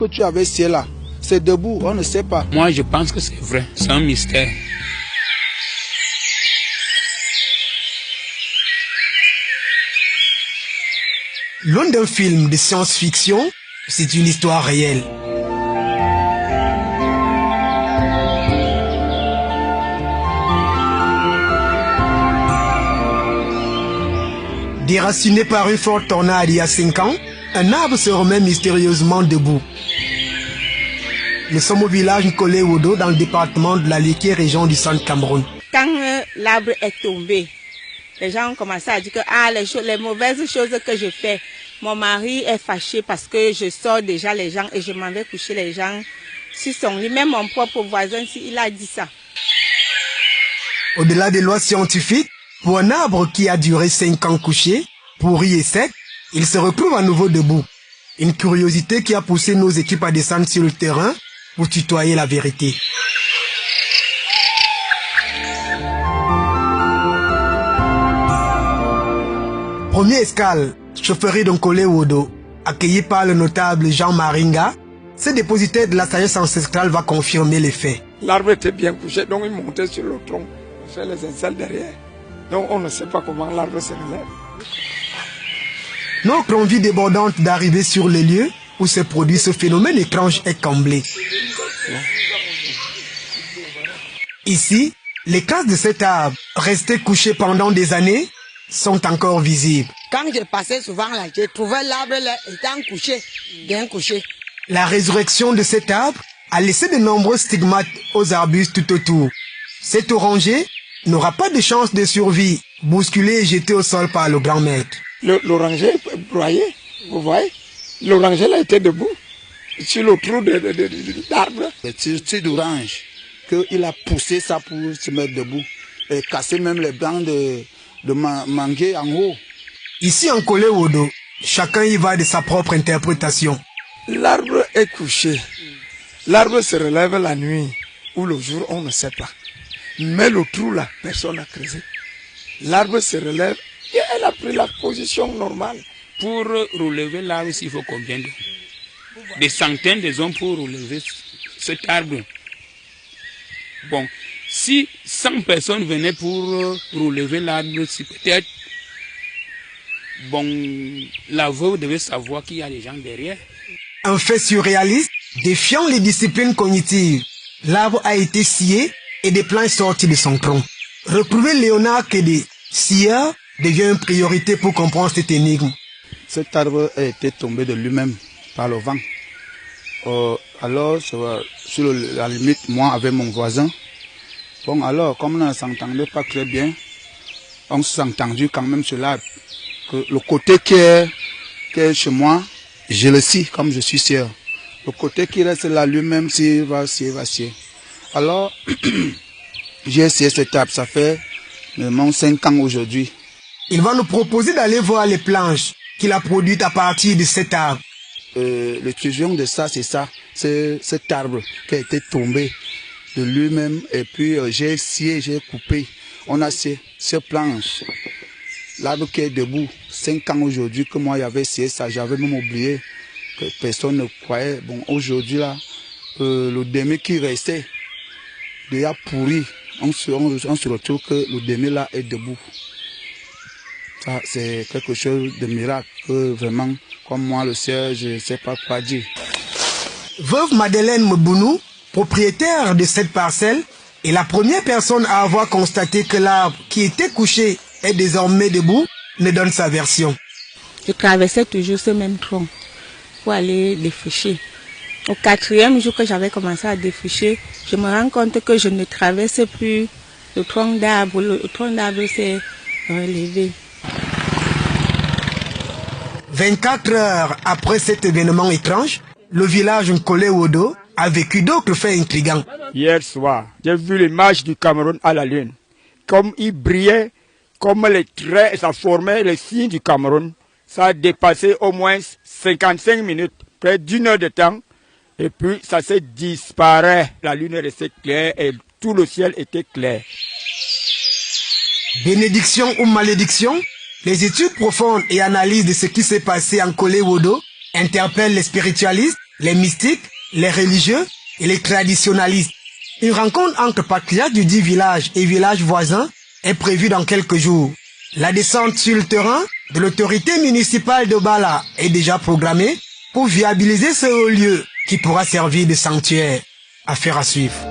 Que tu avais scié là, c'est debout, on ne sait pas. Moi, je pense que c'est vrai, c'est un mystère. Loin d'un film de science-fiction, c'est une histoire réelle. Déraciné par une forte tornade il y a 5 ans, un arbre se remet mystérieusement debout. Nous sommes au village Nkolé-Wodo dans le département de la Léké, région du centre Cameroun. Quand l'arbre est tombé, les gens ont commencé à dire que les mauvaises choses que je fais, mon mari est fâché parce que je sors déjà les gens et je m'en vais coucher les gens sur son lit. Même mon propre voisin, il a dit ça. Au-delà des lois scientifiques, pour un arbre qui a duré 5 ans couché, pourri et sec, il se retrouve à nouveau debout. Une curiosité qui a poussé nos équipes à descendre sur le terrain pour tutoyer la vérité. Première escale, chaufferie d'Nkolé-Wodo, accueilli par le notable Jean Maringa, ce dépositaire de la sagesse ancestrale va confirmer les faits. L'arbre était bien couché, donc il montait sur le tronc, il fait les aisselles derrière. Donc on ne sait pas comment l'arbre se relève. Notre envie débordante d'arriver sur les lieux où se produit ce phénomène étrange est comblée. Ici, les cases de cet arbre, restés couchés pendant des années, sont encore visibles. Quand je passais souvent là, j'ai trouvé l'arbre étant couché, bien couché. La résurrection de cet arbre a laissé de nombreux stigmates aux arbustes tout autour. Cet oranger n'aura pas de chance de survie, bousculé et jeté au sol par le grand maître. L'oranger est broyé, vous voyez. L'oranger là était debout, sur le trou d'arbre. Le tissu d'orange, qu'il a poussé ça pour se mettre debout et casser même les bancs de manguier en haut. Ici en Nkolé-Wodo, chacun y va de sa propre interprétation. L'arbre est couché. L'arbre se relève la nuit ou le jour, on ne sait pas. Mais le trou là, personne n'a creusé. L'arbre se relève et elle a pris la position normale. Pour relever l'arbre, il faut combien d'hommes? Des centaines de hommes pour relever cet arbre. Bon, si 100 personnes venaient pour relever l'arbre, c'est peut-être... Bon, la veuve devait savoir qu'il y a des gens derrière. Un fait surréaliste, défiant les disciplines cognitives. L'arbre a été scié et des plants sortis de son tronc. Retrouver Léonard Kédé, scieur, devient une priorité pour comprendre cette énigme. Cet arbre a été tombé de lui-même par le vent. Alors, sur la limite, moi avec mon voisin, bon alors, comme on ne s'entendait pas très bien, on s'est entendu quand même sur l'arbre. Que le côté qui est chez moi, je le scie comme je suis sûr. Le côté qui reste là lui-même, s'il va scier. Alors, j'ai essayé cet arbre, ça fait vraiment 5 ans aujourd'hui. Il va nous proposer d'aller voir les planches qu'il a produites à partir de cet arbre. L'étudiant de ça, c'est ça. C'est cet arbre qui a été tombé de lui-même. Et puis j'ai scié, j'ai coupé. On a scié ces planches. L'arbre qui est debout, 5 ans aujourd'hui que moi j'avais scié ça, j'avais même oublié que personne ne croyait. Bon, aujourd'hui là, le demi qui restait, déjà pourri, on se retrouve que le demi là est debout. Ça, c'est quelque chose de miracle que vraiment, comme moi le sais, je ne sais pas quoi dire. Veuve Madeleine Mbounou, propriétaire de cette parcelle, est la première personne à avoir constaté que l'arbre qui était couché est désormais debout, ne donne sa version. Je traversais toujours ce même tronc pour aller défricher. Au 4e jour que j'avais commencé à défricher, je me rends compte que je ne traverse plus le tronc d'arbre. Le tronc d'arbre s'est relevé. 24 heures après cet événement étrange, le village Nkolé-Wodo a vécu d'autres faits intrigants. Hier soir, j'ai vu l'image du Cameroun à la lune. Comme il brillait, comme les traits, ça formait les signes du Cameroun. Ça a dépassé au moins 55 minutes, près d'1 heure de temps. Et puis ça s'est disparu. La lune est restée claire et tout le ciel était clair. Bénédiction ou malédiction, les études profondes et analyses de ce qui s'est passé en Nkolé-Wodo interpellent les spiritualistes, les mystiques, les religieux et les traditionalistes. Une rencontre entre patriarches du dit village et villages voisins est prévue dans quelques jours. La descente sur le terrain de l'autorité municipale de Bala est déjà programmée pour viabiliser ce haut lieu qui pourra servir de sanctuaire. Affaire à suivre.